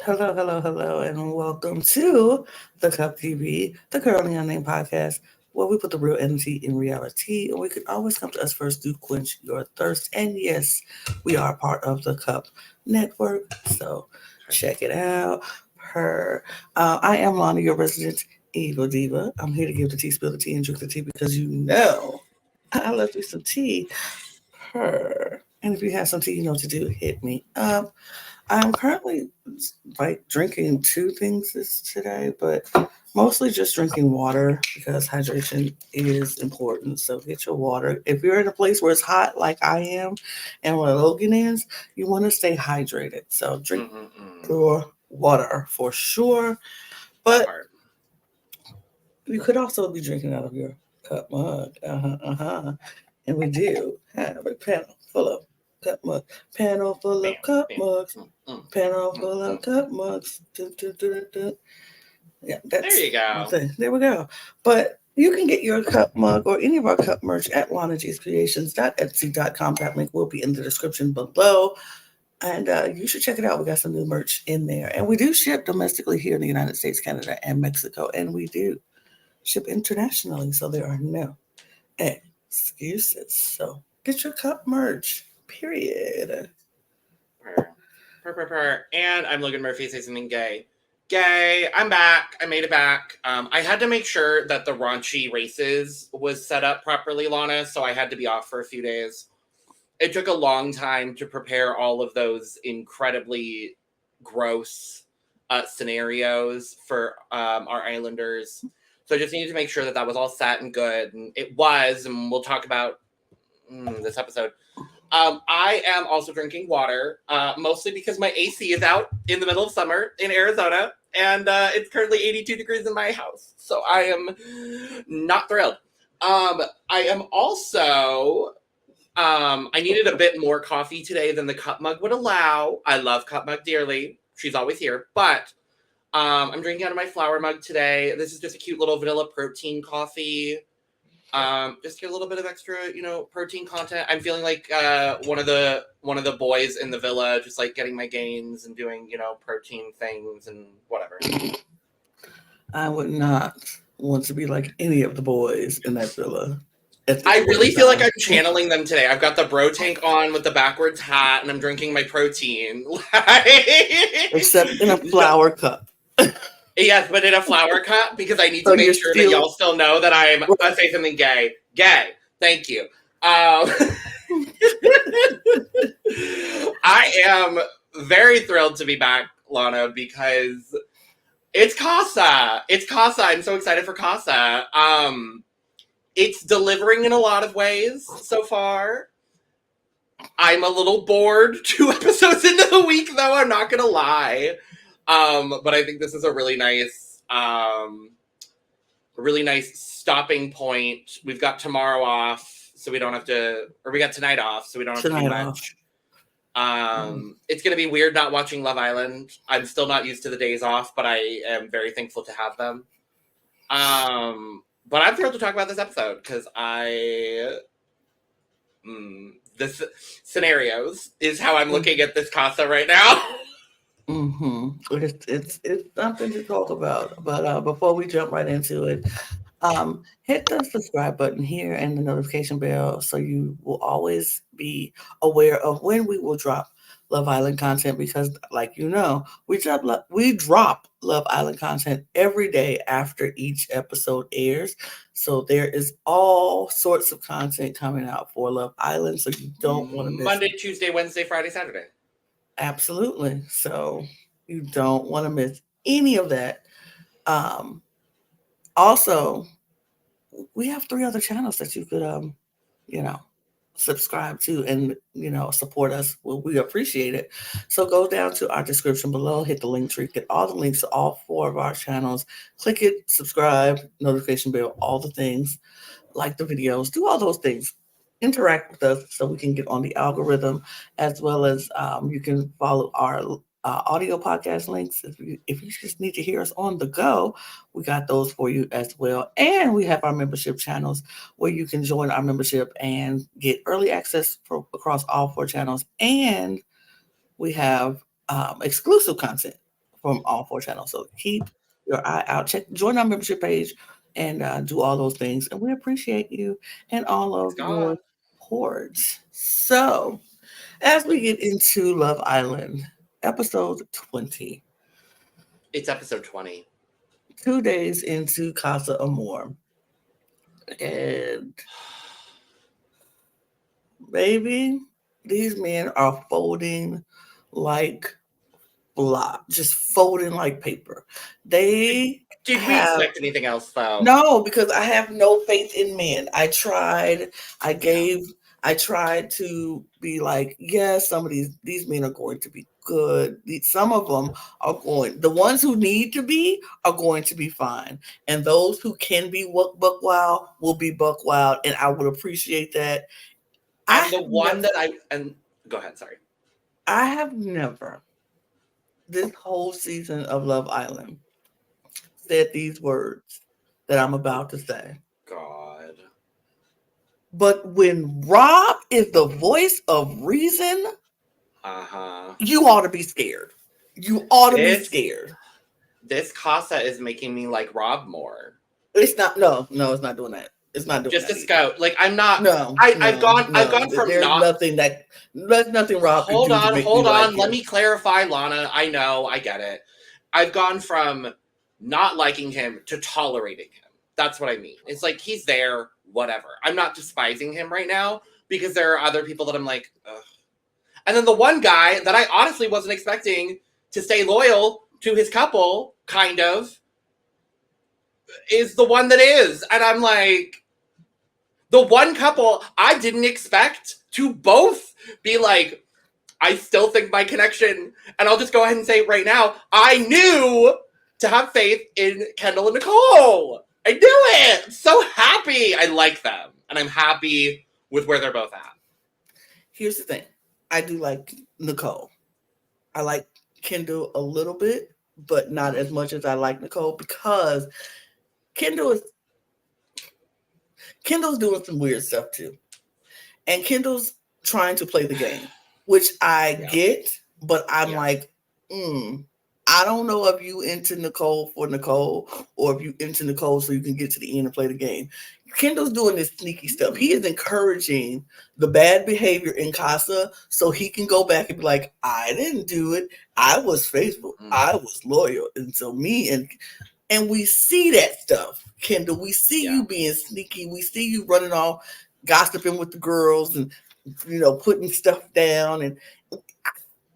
Hello, hello, hello, and welcome to the Cup TV, the Currently Unnamed Podcast, where we put the real energy in reality, and we can always come to us first to quench your thirst. And yes, we are part of the Cup Network, so check it out. I am Lana, your resident evil diva. I'm here to give the tea, spill the tea, and drink the tea because you know I love me some tea. Her. And if you have some tea, you know what to do. Hit me up. I'm currently drinking two things today, but mostly just drinking water because hydration is important. So get your water. If you're in a place where it's hot like I am and where Logan is, you want to stay hydrated. So drink your water for sure. But you could also be drinking out of your cup mug. And we do have a panel full of cup mugs. Panel full of cup mugs. Panel full of cup mugs. Yeah, that's there you go. There we go. But you can get your cup mug or any of our cup merch at lanagcreations.etsy.com. That link will be in the description below. And you should check it out. We got some new merch in there. And we do ship domestically here in the United States, Canada, and Mexico. And we do ship internationally. So there are no excuses. So get your cup merch. Period. And I'm Logan Murphy, say something gay. Gay, I'm back. I made it back. I had to make sure that the raunchy races was set up properly, Lana, so I had to be off for a few days. It took a long time to prepare all of those incredibly gross scenarios for our Islanders. So I just needed to make sure that that was all set and good, and it was, and we'll talk about this episode. I am also drinking water, mostly because my AC is out in the middle of summer in Arizona, and it's currently 82 degrees in my house, so I am not thrilled. I am also, I needed a bit more coffee today than the cup mug would allow. I love cup mug dearly. She's always here, but I'm drinking out of my flower mug today. This is just a cute little vanilla protein coffee. Just get a little bit of extra, protein content. I'm feeling like one of the boys in the villa, just like getting my gains and doing, protein things and whatever. I would not want to be like any of the boys in that villa. I really feel like I'm channeling them today. I've got the bro tank on with the backwards hat, and I'm drinking my protein. Except in a flower cup. Yes, but in a flower cup, because I need to make sure that y'all still know that I'm say something gay. Gay. Thank you. I am very thrilled to be back, Lana, because it's CASA. It's CASA. I'm so excited for CASA. It's delivering in a lot of ways so far. I'm a little bored 2 episodes into the week, though. I'm not going to lie. But I think this is a really nice stopping point. We've got tomorrow off, so we don't have to, or we got tonight off, so we don't have to do much. It's going to be weird not watching Love Island. I'm still not used to the days off, but I am very thankful to have them. But I'm thrilled to talk about this episode because this scenarios is how I'm looking at this CASA right now. It's something to talk about. But before we jump right into it, hit the subscribe button here and the notification bell so you will always be aware of when we will drop Love Island content, because like we drop Love Island content every day after each episode airs. So there is all sorts of content coming out for Love Island, so you don't want to miss Monday, Tuesday, Wednesday, Friday, Saturday. Absolutely. So you don't want to miss any of that. Also, we have 3 other channels that you could subscribe to and support us. Well, we appreciate it. So go down to our description below, hit the link tree, get all the links to all 4 of our channels, click it, subscribe, notification bell, all the things, like the videos, do all those things. Interact with us so we can get on the algorithm, as well as you can follow our audio podcast links. If you just need to hear us on the go, we got those for you as well. And we have our membership channels where you can join our membership and get early access across all 4 channels. And we have exclusive content from all 4 channels. So keep your eye out. Join our membership page, and do all those things. And we appreciate you and all Thanks, of your God. ports. So as we get into Love Island, episode 20, It's episode 20. 2 days into Casa Amor. And baby, these men are folding like just folding like paper. They Did we have expect anything else, though? no, because I have no faith in men. I tried. Yeah. I tried to be like, yes, some of these men are going to be good. Some of them are going. The ones who need to be are going to be fine, and those who can be buck wild will be buck wild, and I would appreciate that. And the one that go ahead, sorry. I have never this whole season of Love Island said these words that I'm about to say. God. But when Rob is the voice of reason, you ought to be scared. You ought to be scared. This Casa is making me like Rob more. It's not. No, it's not doing that. It's not doing just that. a scout. Like I'm not. No, I've gone from there's not. There's nothing Rob Hold can do on, to make hold me on. like Let him. me clarify, Lana. I know, I get it. I've gone from not liking him to tolerating him. That's what I mean. It's like he's there, whatever. I'm not despising him right now because there are other people that I'm like, ugh. And then the one guy that I honestly wasn't expecting to stay loyal to his couple, kind of, is the one that is. And I'm like, the one couple I didn't expect to both be like, I still think my connection, and I'll just go ahead and say it right now, I knew to have faith in Kendall and Nicole. I knew it. I'm so happy. I like them. And I'm happy with where they're both at. Here's the thing. I do like Nicole. I like Kendall a little bit, but not as much as I like Nicole, because Kendall's doing some weird stuff too. And Kendall's trying to play the game, which I get, but I'm like, I don't know if you into Nicole for Nicole or if you into Nicole so you can get to the end and play the game. Kendall's doing this sneaky stuff. He is encouraging the bad behavior in Casa so he can go back and be like, I didn't do it. I was faithful. I was loyal. And so and we see that stuff, Kendall. We see you being sneaky. We see you running off, gossiping with the girls and, putting stuff down. And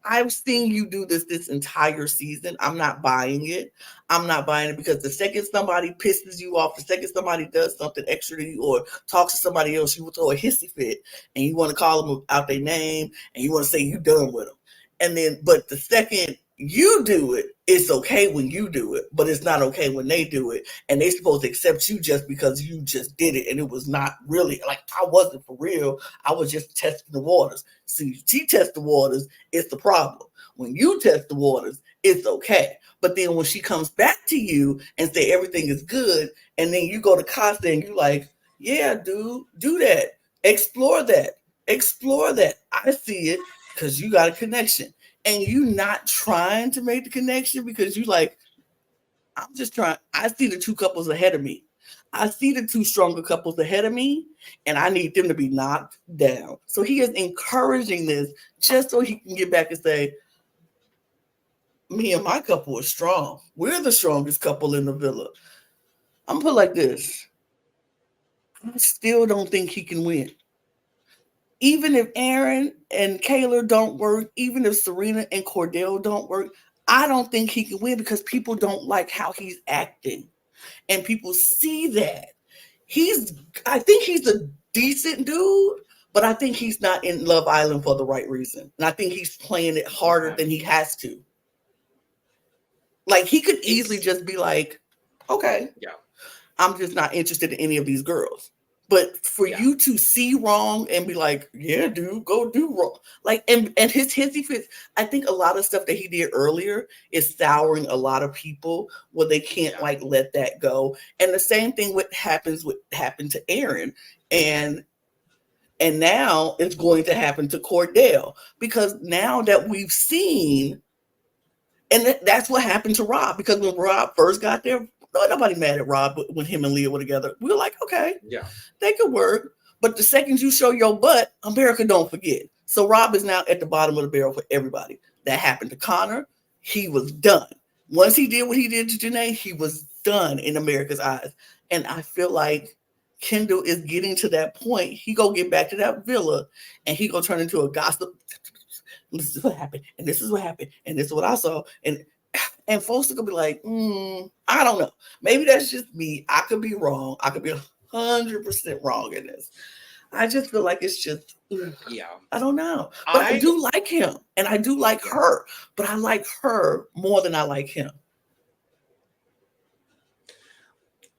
I've seen you do this entire season. I'm not buying it. I'm not buying it because the second somebody pisses you off, the second somebody does something extra to you or talks to somebody else, you will throw a hissy fit and you want to call them out their name and you want to say you done with them. And then, but the second you do it, it's okay when you do it, but it's not okay when they do it. And they're supposed to accept you just because you just did it. And it was not really, like, I wasn't for real. I was just testing the waters. See, she tests the waters, it's the problem. When you test the waters, it's okay. But then when she comes back to you and say everything is good, and then you go to Costa and you're like, yeah, dude, do that. Explore that. I see it because you got a connection. And you not trying to make the connection because you like, I'm just trying. I see the two couples ahead of me. I see the two stronger couples ahead of me, and I need them to be knocked down. So he is encouraging this just so he can get back and say, me and my couple are strong. We're the strongest couple in the villa. I'm gonna put it like this. I still don't think he can win. Even if Aaron and Kayla don't work, even if Serena and Cordell don't work, I don't think he can win because people don't like how he's acting. And people see that. I think he's a decent dude, but I think he's not in Love Island for the right reason. And I think he's playing it harder than he has to. Like, he could easily just be like, okay, I'm just not interested in any of these girls. But for you to see wrong and be like, yeah, dude, go do wrong. Like, and his hissy fits, I think a lot of stuff that he did earlier is souring a lot of people where they can't like let that go. And the same thing happened to Aaron. And now it's going to happen to Cordell. Because now that we've seen And that's what happened to Rob, because when Rob first got there, nobody mad at Rob when him and Leah were together. We were like, okay, Yeah. they could work. But the second you show your butt, America don't forget. So Rob is now at the bottom of the barrel for everybody. That happened to Connor. He was done. Once he did what he did to Janae, he was done in America's eyes. And I feel like Kendall is getting to that point. He gonna get back to that villa and he gonna turn into a gossip. This is what happened, and this is what happened, and this is what I saw. And folks are gonna be like, I don't know. Maybe that's just me. I could be wrong. I could be 100% wrong in this. I just feel like it's just, I don't know. But I do like him, and I do like her, but I like her more than I like him.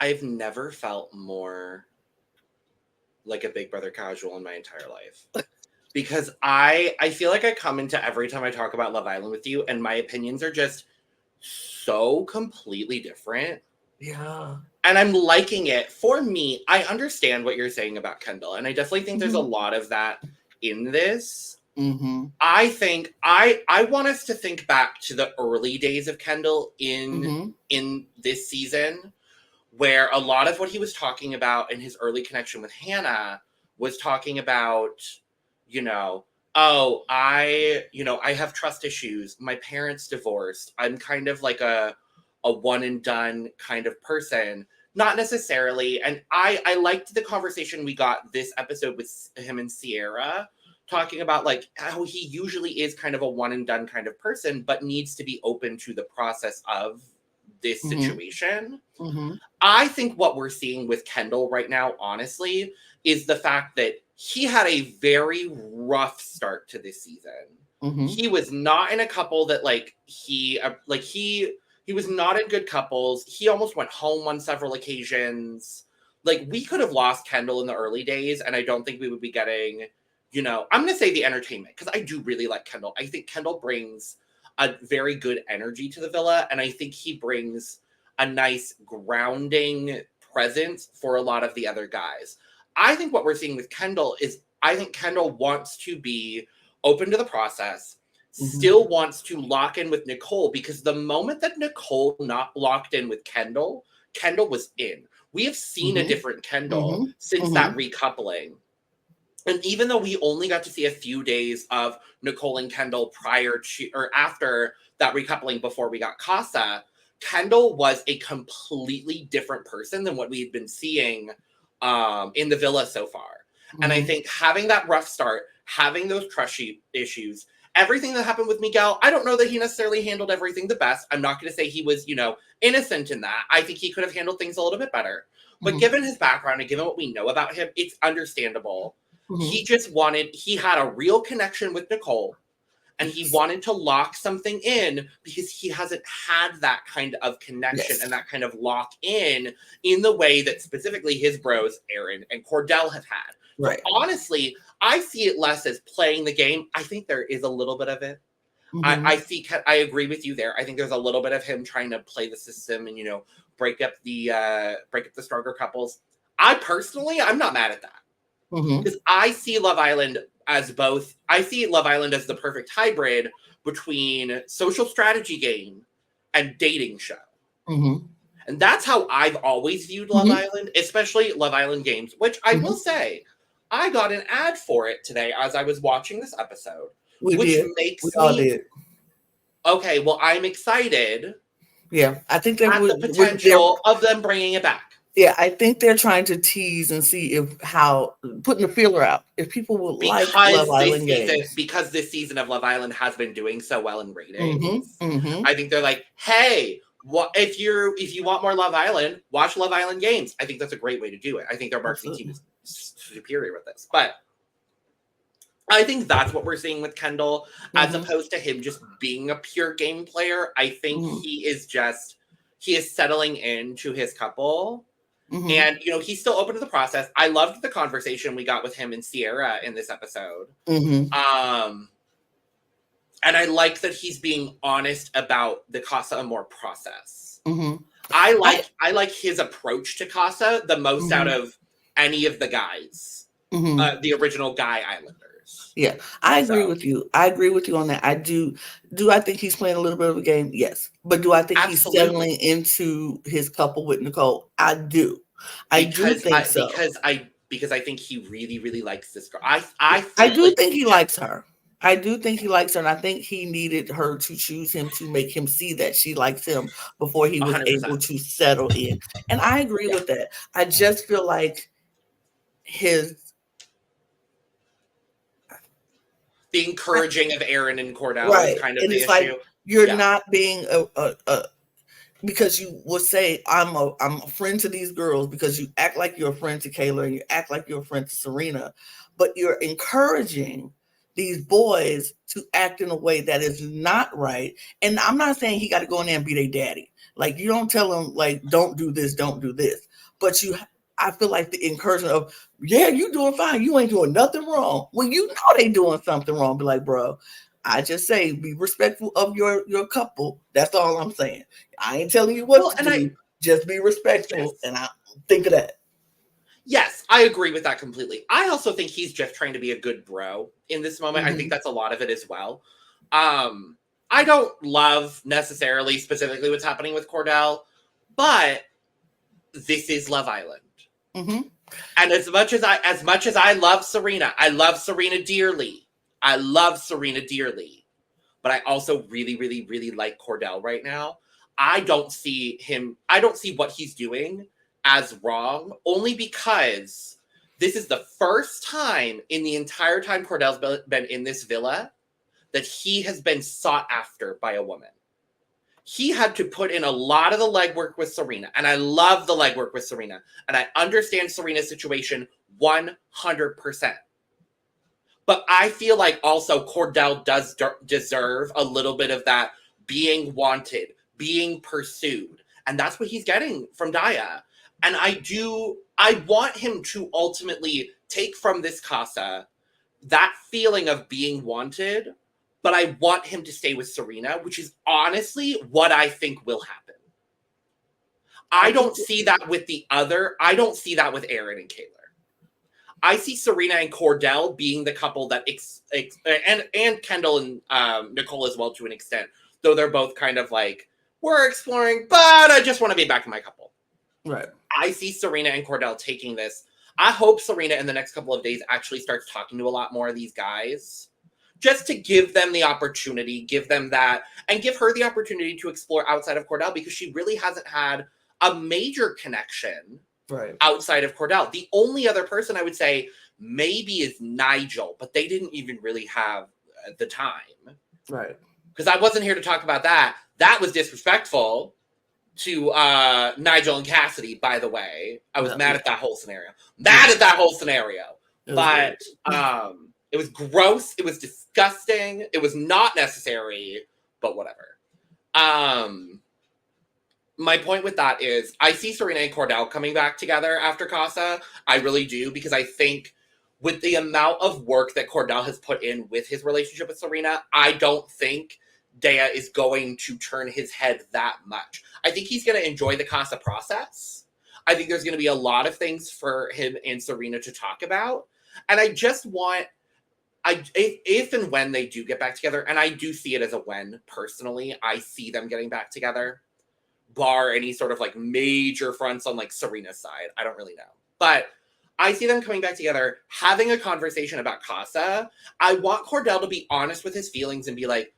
I've never felt more like a Big Brother casual in my entire life. Because I feel like I come into every time I talk about Love Island with you, and my opinions are just so completely different. Yeah. And I'm liking it. For me, I understand what you're saying about Kendall, and I definitely think there's a lot of that in this. I think I want us to think back to the early days of Kendall in this season, where a lot of what he was talking about in his early connection with Hannah was talking about, I have trust issues. My parents divorced. I'm kind of like a one and done kind of person. Not necessarily. And I liked the conversation we got this episode with him and Sierra, talking about like how he usually is kind of a one and done kind of person, but needs to be open to the process of this situation. I think what we're seeing with Kendall right now, honestly, is the fact that he had a very rough start to this season. He was not in a couple that he was not in good couples. He almost went home on several occasions. Like, we could have lost Kendall in the early days, and I don't think we would be getting, I'm going to say the entertainment, because I do really like Kendall. I think Kendall brings a very good energy to the villa, and I think he brings a nice grounding presence for a lot of the other guys. I think what we're seeing with Kendall is, I think Kendall wants to be open to the process, still wants to lock in with Nicole, because the moment that Nicole not locked in with Kendall, Kendall was in. We have seen a different Kendall since that recoupling. And even though we only got to see a few days of Nicole and Kendall prior to or after that recoupling before we got CASA, Kendall was a completely different person than what we had been seeing in the villa so far. And I think having that rough start, having those trust issues, everything that happened with Miguel, I don't know that he necessarily handled everything the best. I'm not going to say he was, innocent in that. I think he could have handled things a little bit better. But given his background and given what we know about him, it's understandable. He had a real connection with Nicole, and he wanted to lock something in because he hasn't had that kind of connection and that kind of lock in the way that specifically his bros, Aaron and Cordell, have had. Right. So honestly, I see it less as playing the game. I think there is a little bit of it. I agree with you there. I think there's a little bit of him trying to play the system and, break up the stronger couples. I'm not mad at that. Because I see Love Island as both. I see Love Island as the perfect hybrid between social strategy game and dating show. And that's how I've always viewed Love Island, especially Love Island Games, which I will say, I got an ad for it today as I was watching this episode. Okay, well, I'm excited. Yeah, I think at the potential of them bringing it back. Yeah, I think they're trying to tease and see putting the feeler out, if people will like Love Island Games. Because this season of Love Island has been doing so well in ratings. I think they're like, hey, if you want more Love Island, watch Love Island Games. I think that's a great way to do it. I think their marketing team is superior with this. But I think that's what we're seeing with Kendall, as opposed to him just being a pure game player. I think he is settling into his couple. And, he's still open to the process. I loved the conversation we got with him and Sierra in this episode. And I like that he's being honest about the CASA AMOR process. I like his approach to CASA the most out of any of the guys, the original Guy Islanders. years. Yeah, I agree So with you. I agree with you on that. I do. Do I think he's playing a little bit of a game? Yes. But do I think he's settling absolutely. into his couple with Nicole? I do. I do Because think I so. because I because I think he really, really likes this girl. I I feel do like think he likes her. I do think he likes her, and I think he needed her to choose him to make him see that she likes him before he was 100%. able to settle in. And I agree Yeah. with that. I just feel like his The encouraging of Aaron and Cordell was right, kind of and the it's like issue. you're Yeah. not being a because you will say I'm a friend to these girls because you act like you're a friend to Kayla and you act like you're a friend to Serena, but you're encouraging these boys to act in a way that is not right. And I'm not saying he got to go in there and be their daddy. Like you don't tell them like don't do this, don't do this. But you I feel like the encouragement of yeah, you doing fine. You ain't doing nothing wrong. When you know they doing something wrong, be like, bro, I just say be respectful of your couple. That's all I'm saying. I ain't telling you what Well, to and I do. Just be respectful, yes. and I think of that. Yes, I agree with that completely. I also think he's just trying to be a good bro in this moment. I think Mm-hmm. that's a lot of it as well. Um, I don't love necessarily specifically what's happening with Cordell, but this is Love Island. Mm-hmm. And as much as I love Serena dearly. I love Serena dearly. But I also really, really, really like Cordell right now. I don't see what he's doing as wrong, only because this is the first time in the entire time Cordell's been in this villa that he has been sought after by a woman. He had to put in a lot of the legwork with Serena, and I love the legwork with Serena, and I understand Serena's situation 100%. But I feel like also Cordell does deserve a little bit of that being wanted, being pursued. And that's what he's getting from Daya. And I want him to ultimately take from this Casa that feeling of being wanted, but I want him to stay with Serena, which is honestly what I think will happen. I I think don't see that with I don't see that with Aaron and Kayla. I see Serena and Cordell being the couple that and Kendall and Nicole as well to an extent, though they're both kind of like we're exploring, but I just want to be back in my couple. right. I see Serena and Cordell taking this. I hope Serena in the next couple of days actually starts talking to a lot more of these guys, just to give them the opportunity, give them that, and give her the opportunity to explore outside of Cordell because she really hasn't had a major connection Right. outside of Cordell. The only other person I would say maybe is Nigel, but they didn't even really have the time. Right. Because I wasn't here to talk about that. That was disrespectful to Nigel and Cassidy, by the way. I was mad Yeah. at that whole scenario. Yeah. Mad at that whole scenario. It was But weird. it was gross. It was disgusting. It was not necessary, but whatever. My point with that is I see Serena and Cordell coming back together after Casa. I really do, because I think with the amount of work that Cordell has put in with his relationship with Serena, I don't think Dea is going to turn his head that much. I think he's going to enjoy the Casa process. I think there's going to be a lot of things for him and Serena to talk about. And I just want, if and when they do get back together, and I do see it as a when, personally, I see them getting back together, bar any sort of like major fronts on like Serena's side. I don't really know. But I see them coming back together, having a conversation about Casa. I want Cordell to be honest with his feelings and be like,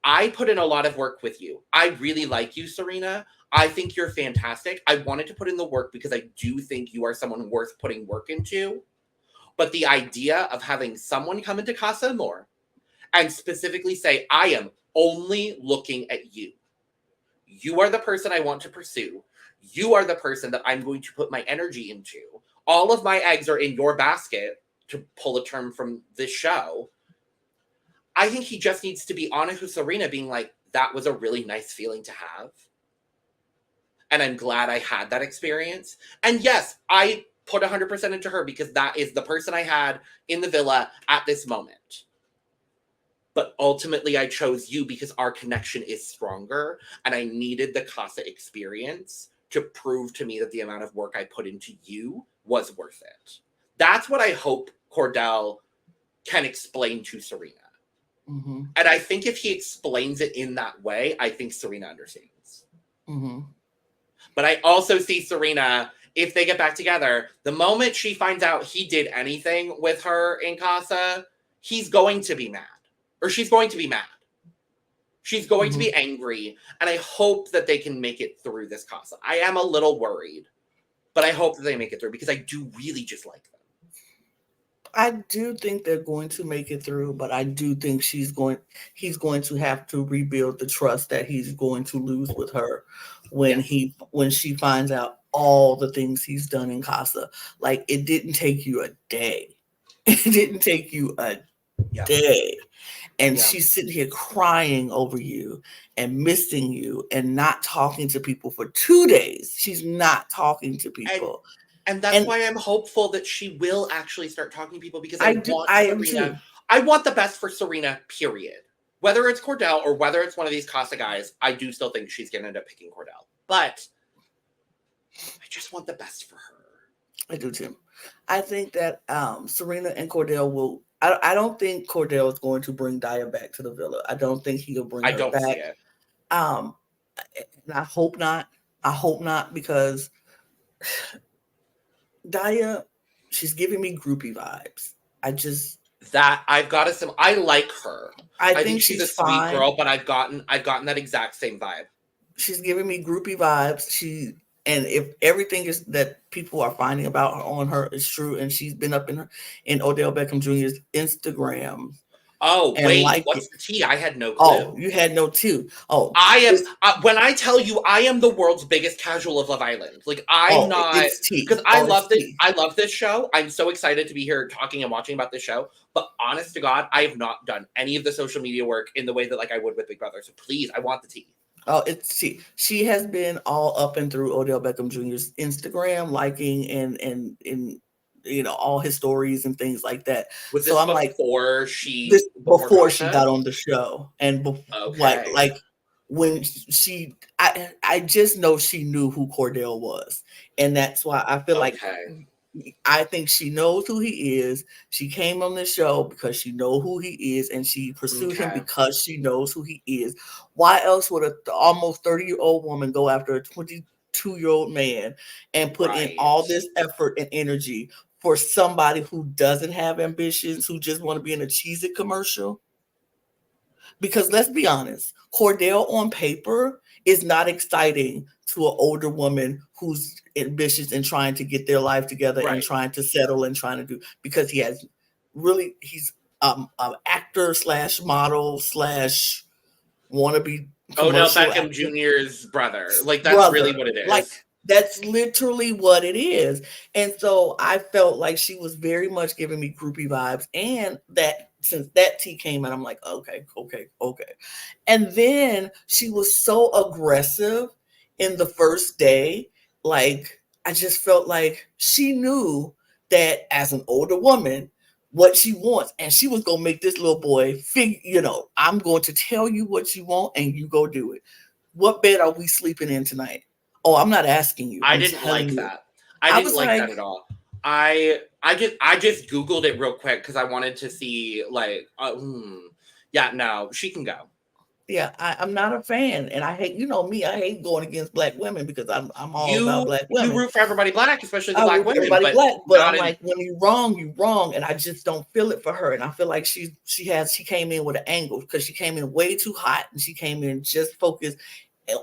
I put in a lot of work with you. I really like you, Serena. I think you're fantastic. I wanted to put in the work because I do think you are someone worth putting work into. But the idea of having someone come into Casa Amor and specifically say, I am only looking at you. You are the person I want to pursue. You are the person that I'm going to put my energy into. All of my eggs are in your basket, to pull a term from this show. I think he just needs to be honest with Serena, being like, that was a really nice feeling to have. And I'm glad I had that experience. And yes, I put 100% into her because that is the person I had in the villa at this moment. But ultimately, I chose you because our connection is stronger, and I needed the Casa experience to prove to me that the amount of work I put into you was worth it. That's what I hope Cordell can explain to Serena. Mm-hmm. And I think if he explains it in that way, I think Serena understands. Mm-hmm. But I also see Serena, if they get back together, the moment she finds out he did anything with her in CASA, he's going to be mad. Or she's going to be mad. She's going to be angry. And I hope that they can make it through this CASA. I am a little worried. But I hope that they make it through because I do really just like them. I do think they're going to make it through, but I do think he's going to have to rebuild the trust that he's going to lose with her when she finds out all the things he's done in CASA. Like, it didn't take you a day. It didn't take you a day. And she's sitting here crying over you and missing you and not talking to people for 2 days. She's not talking to people. And that's why I'm hopeful that she will actually start talking to people, because I want Serena. I want the best for Serena, period. Whether it's Cordell or whether it's one of these CASA guys, I do still think she's going to end up picking Cordell. But I just want the best for her. I do too. I think that Serena and Cordell will. I don't think Cordell is going to bring Daya back to the villa. I don't think he'll bring her back. I don't see it. And I hope not. I hope not, because Daya, she's giving me groupie vibes. I like her. I think she's a fine. Sweet girl, but I've gotten that exact same vibe. She's giving me groupie vibes. And if everything is that people are finding about her on her is true, and she's been up in Odell Beckham Jr.'s Instagram. Oh, wait, what's the tea? I had no clue. Oh, you had no tea. Oh, I am. When I tell you, I am the world's biggest casual of Love Island. Like, I'm not, because I love this. I love this show. I'm so excited to be here talking and watching about this show. But honest to God, I have not done any of the social media work in the way that I would with Big Brother. So please, I want the tea. Oh, it's tea. She has been all up and through Odell Beckham Jr.'s Instagram, liking and all his stories and things like that. Was this before she got on the show, and when I just know she knew who Cordell was, and that's why I feel like I think she knows who he is. She came on the show because she knows who he is, and she pursued him because she knows who he is. Why else would an almost 30-year-old woman go after a 22-year-old man and put in all this effort and energy for somebody who doesn't have ambitions, who just want to be in a Cheez-It commercial? Because let's be honest, Cordell on paper is not exciting to an older woman who's ambitious and trying to get their life together and trying to settle and trying to do, because he's an actor / model / wannabe Odell Beckham Jr.'s brother. Like, that's really what it is. Like, that's literally what it is. And so I felt like she was very much giving me groupie vibes, and that since that tea came out, I'm like, okay. And then she was so aggressive in the first day. Like, I just felt like she knew that as an older woman, what she wants, and she was gonna make this little boy I'm going to tell you what you want and you go do it. What bed are we sleeping in tonight? Oh, I'm not asking you. I didn't like that. I didn't like that at all. I just Googled it real quick because I wanted to see no, she can go. Yeah, I'm not a fan, and I hate, me, I hate going against Black women because I'm all about Black women. You root for everybody Black, especially the Black women. Everybody Black, but I'm like, when you're wrong, and I just don't feel it for her. And I feel like she came in with an angle, because she came in way too hot, and she came in just focused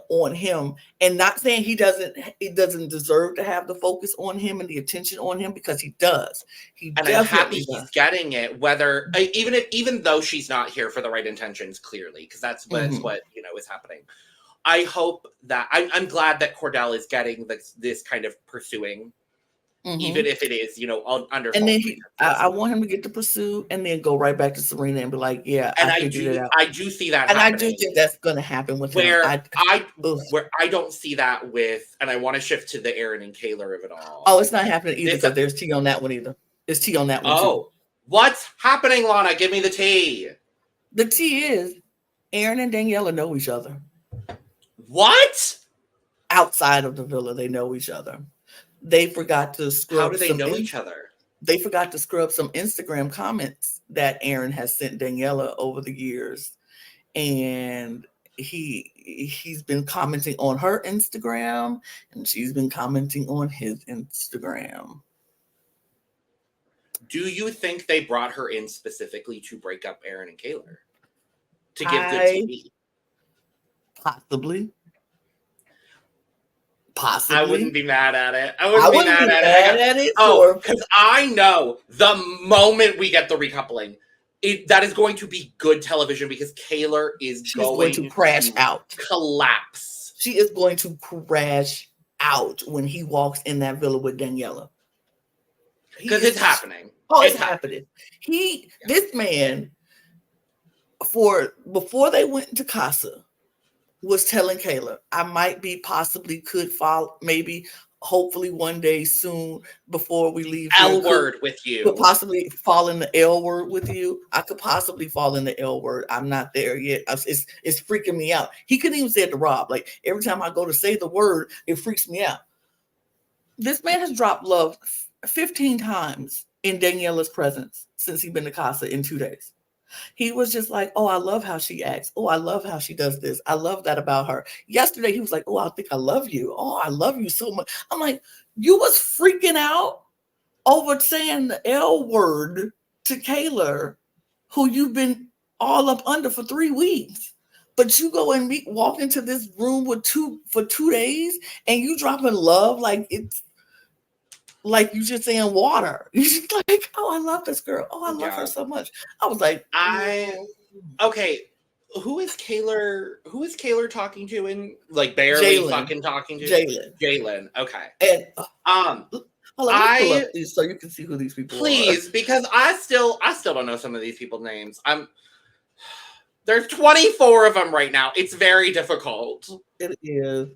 on him, and not saying he doesn't deserve to have the focus on him and the attention on him, because he does. And I'm happy he's getting it, whether even though she's not here for the right intentions, clearly, because that's what is happening. I hope that I'm glad that Cordell is getting this kind of pursuing. Even if it is, under. And then I want him to get to pursue and then go right back to Serena and be like, yeah. And I do see that, and happening. I do think that's going to happen with where him. Where I don't see that with, and I want to shift to the Aaron and Kaylor of it all. Oh, it's not happening either, because there's tea on that one either. There's tea on that one too. What's happening, Lana? Give me the tea. The tea is Aaron and Daniela know each other. What? Outside of the villa, they know each other. They forgot to scrub. How do they know each other? they forgot to scrub some Instagram comments that Aaron has sent Daniela over the years, and he's been commenting on her Instagram, and she's been commenting on his Instagram. Do you think they brought her in specifically to break up Aaron and Kaylor? To give good TV? Possibly. I wouldn't be mad at it. I wouldn't be mad at it. Because I know the moment we get the recoupling, that is going to be good television because Kaylor is going to crash out. Collapse. She is going to crash out when he walks in that villa with Daniela. Because it's happening. Oh, it's happening. This man, before they went into CASA, was telling Kaylor, I might be could fall, maybe, hopefully one day soon before we leave. L word with you. Could possibly fall in the L word with you. I could possibly fall in the L word. I'm not there yet. It's freaking me out. He couldn't even say it to Rob. Like, every time I go to say the word, it freaks me out. This man has dropped love 15 times in Daniela's presence since he's been to CASA in 2 days. He was just like, oh, I love how she acts. Oh, I love how she does this. I love that about her. Yesterday, he was like, oh, I think I love you. Oh, I love you so much. I'm like, you was freaking out over saying the L word to Kaylor, who you've been all up under for 3 weeks. But you go and walk into this room for 2 days and you dropping love like it's like you just saying water. You're just like, oh, I love this girl. Oh, I love her so much. I was like, okay. Who is Kaylor talking to and like barely fucking talking to? Jalen. Okay. And hold on, let me pull up these so you can see who these people are. Please, because I still don't know some of these people's names. There's 24 of them right now. It's very difficult. It is.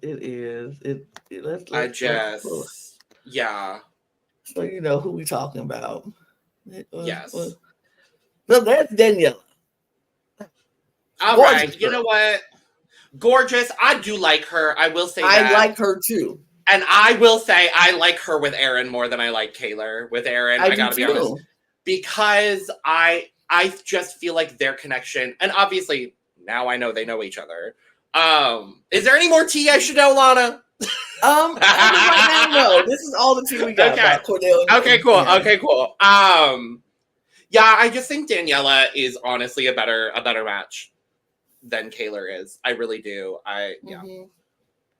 Yeah. So you know who we talking about. Yes. Well, that's Daniela. All right. You know what? Gorgeous. I do like her. I will say that. I like her too. And I will say I like her with Aaron more than I like Kaylor with Aaron. I gotta be honest. Because I just feel like their connection, and obviously now I know they know each other. Is there any more tea I should know, Lana? Right now, no. This is all the tea we got about Cordell. Okay, cool. Yeah. Okay, cool. Yeah, I just think Daniela is honestly a better match than Kaylor is. I really do.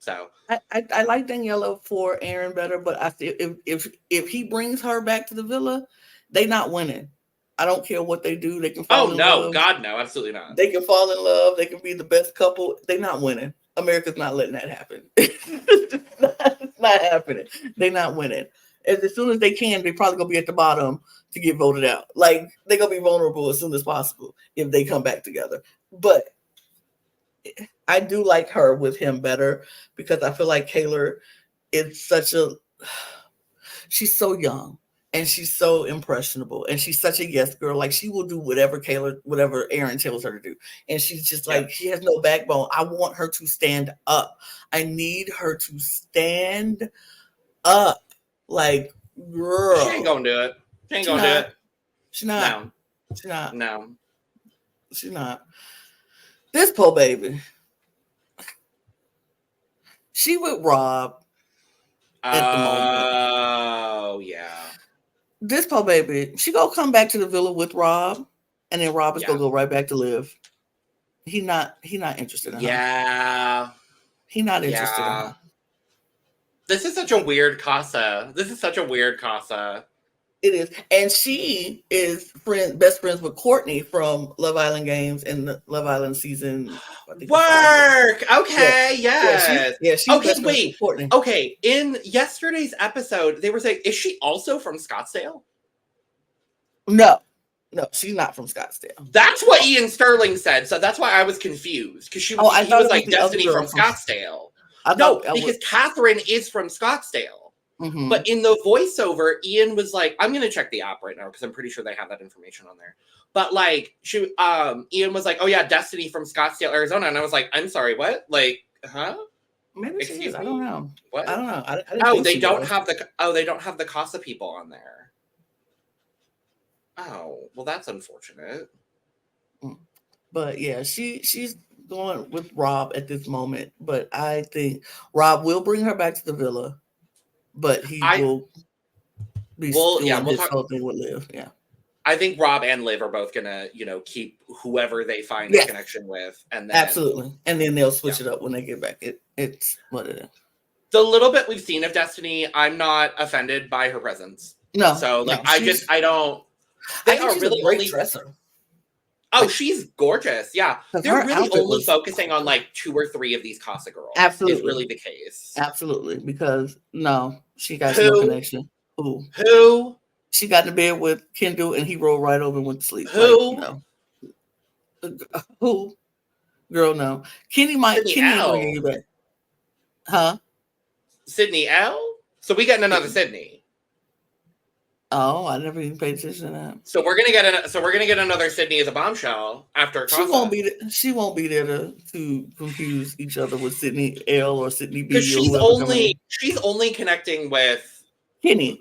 So I like Daniela for Aaron better, but I feel if he brings her back to the villa, they not winning. I don't care what they do. They can fall in love. Oh, no. God, no. Absolutely not. They can fall in love. They can be the best couple. They're not winning. America's not letting that happen. It's not happening. They're not winning. As soon as they can, they're probably going to be at the bottom to get voted out. Like, they're going to be vulnerable as soon as possible if they come back together. But I do like her with him better because I feel like Kaylor is she's so young. And she's so impressionable, and she's such a yes girl. Like, she will do whatever Aaron tells her to do. And she's just like, she has no backbone. I want her to stand up. I need her to stand up. Like, girl. She ain't gonna do it. She's not. She's not. No. She's not. No. She's not. This poor baby. She with Rob at the moment. Oh, yeah. This poor baby, she gonna come back to the villa with Rob, and then Rob is gonna go right back to Liv. He not interested in her. Yeah. He not interested in her. This is such a weird CASA. It is. And she is best friends with Courtney from Love Island Games and the Love Island season. Work! Okay, yes. She's okay, wait. Courtney. Okay, in yesterday's episode, they were saying, is she also from Scottsdale? No, she's not from Scottsdale. That's what Ian Sterling said, so that's why I was confused. Because he was like Destiny from Scottsdale. No, because Catherine is from Scottsdale. Mm-hmm. But in the voiceover, Ian was like, I'm going to check the app right now because I'm pretty sure they have that information on there. But like, Ian was like, oh yeah, Destiny from Scottsdale, Arizona. And I was like, I'm sorry, what? Like, huh? Maybe she is. I don't know. What? I don't know. They don't have the CASA people on there. Oh, well, that's unfortunate. But yeah, she's going with Rob at this moment. But I think Rob will bring her back to the villa, but he will be doing we'll his talk. whole thing with Liv. Yeah. I think Rob and Liv are both gonna, keep whoever they find a Yes. connection with, and then Absolutely. And then they'll switch it up when they get back. It's what it is. The little bit we've seen of Destiny, I'm not offended by her presence. No. So no, I don't. They are she's really a great only dresser. Oh, she's gorgeous. Yeah. 'Cause They're her really outfit only was- focusing on like 2 or 3 of these CASA girls. Absolutely. Is really the case. Absolutely. Because no, she got no connection. Who? She got in bed with Kendall and he rolled right over and went to sleep. Who? No. Who? Girl, no. Kenny ain't gonna get you back. Huh? Sydney L? So we getting another Sydney. Oh, I never even paid attention to that. So we're gonna get another Sydney as a bombshell after CASA. She won't be there to confuse each other with Sydney L or Sydney B. Because she's only connecting with Kenny.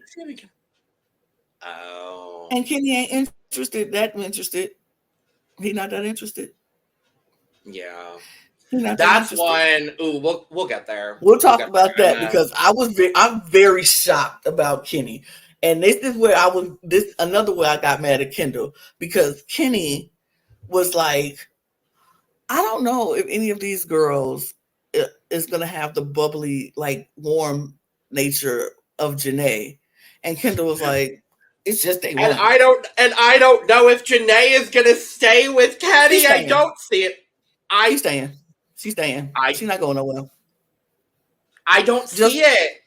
Oh. And Kenny ain't that interested. He not that interested. Yeah. That's one. Ooh, we'll get there. We'll talk about that because I'm very shocked about Kenny. And this is where another way I got mad at Kendall, because Kenny was like, I don't know if any of these girls is gonna have the bubbly, like warm nature of Janae. And Kendall was like, it's just they want. And I don't know if Janae is gonna stay with Kenny. I don't see it. She's staying. She's staying. She's not going nowhere. I don't see it.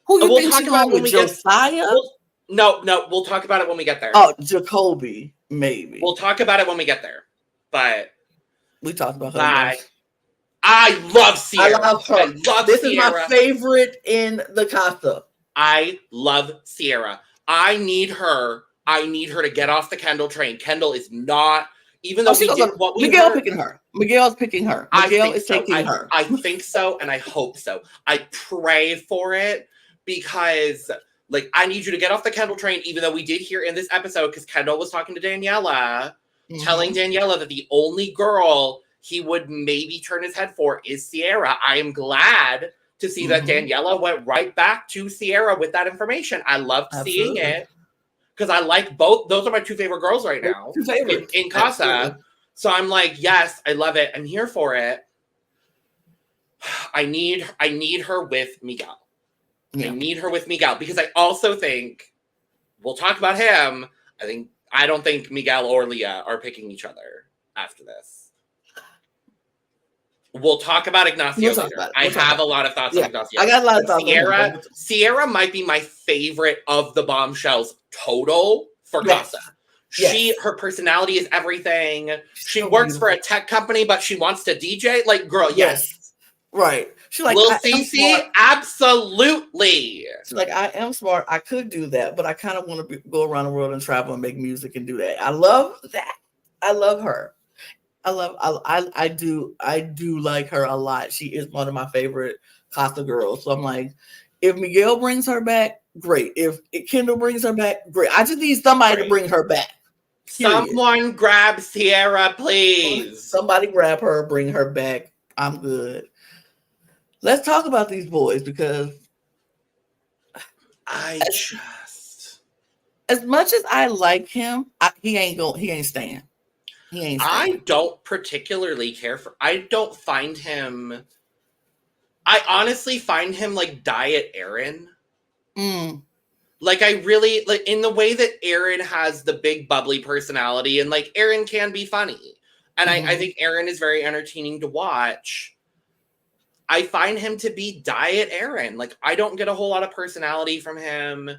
Who you think she's going with, Josiah? No, we'll talk about it when we get there. Oh, Jacoby, maybe. We'll talk about it when we get there. But we talked about her. I love Sierra. I love her. This is my favorite in the CASA. I love Sierra. I need her to get off the Kendall train. Kendall is not, even though Miguel's picking her. Miguel is taking her. Miguel is taking her. I think so, and I hope so. I pray for it because, I need you to get off the Kendall train, even though we did hear in this episode, because Kendall was talking to Daniela, telling Daniela that the only girl he would maybe turn his head for is Sierra. I am glad to see that Daniela went right back to Sierra with that information. I loved seeing it because I like both. Those are my 2 favorite girls right now in CASA. Absolutely. So I'm like, yes, I love it. I'm here for it. I need her with Miguel. Yeah. I need her with Miguel because I also think we'll talk about him. I don't think Miguel or Leah are picking each other after this. We'll talk about Ignacio later. I have a lot of thoughts on Ignacio. I got a lot of thoughts. Sierra might be my favorite of the bombshells total for CASA. Her personality is everything. She works for a tech company, but she wants to DJ. Girl, yes. Right. She's like, Lil Cece, absolutely. She's like, I am smart. I could do that, but I kind of want to go around the world and travel and make music and do that. I love that. I love her. I do like her a lot. She is one of my favorite CASA girls. So I'm like, if Miguel brings her back, great. If Kendall brings her back, great. I just need somebody to bring her back. Period. Someone grab Sierra, please. Somebody grab her, bring her back. I'm good. Let's talk about these boys because as much as I like him, he ain't staying. I don't particularly care for. I honestly find him like Diet Aaron. I really in the way that Aaron has the big bubbly personality, and Aaron can be funny, and I think Aaron is very entertaining to watch. I find him to be Diet Aaron. I don't get a whole lot of personality from him.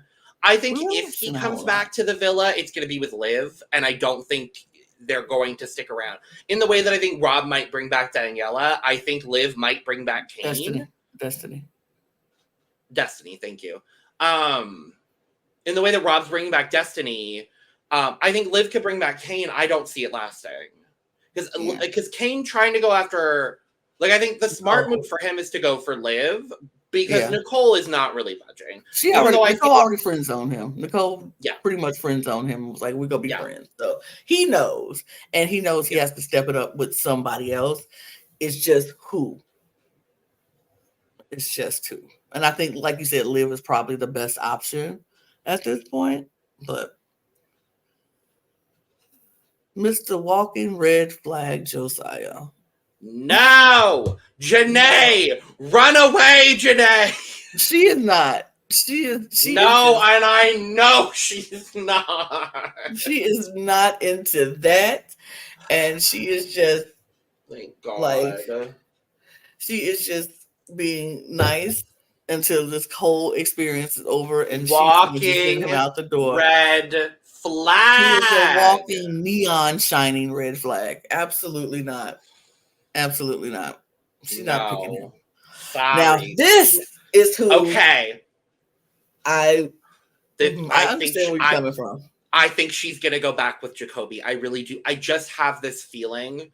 I think if he comes back to the villa, it's going to be with Liv, and I don't think they're going to stick around. In the way that I think Rob might bring back Daniela, I think Liv might bring back Kane. Destiny, thank you. In the way that Rob's bringing back Destiny, I think Liv could bring back Kane. I don't see it lasting. Because Kane trying to go after... I think the smart move for him is to go for Liv, because Nicole is not really budging. Nicole already friend zoned him. Nicole Yeah. pretty much friend zoned him. Was like, we're gonna be friends. So he knows, and he knows he has to step it up with somebody else. It's just who. It's just who. And I think, like you said, Liv is probably the best option at this point. But Mr. Walking Red Flag Josiah. No! Janae! Run away, Janae! She is not. She is and I know she's not. She is not into that. And she is just thank God. Like, she is just being nice until this whole experience is over and walking she's getting him out the door. Red flag. She is a walking neon shining red flag. Absolutely not. Absolutely not. She's not picking him. Sorry. Now this is who. Okay. I understand where you're coming from. I think she's gonna go back with Jacoby. I really do. I just have this feeling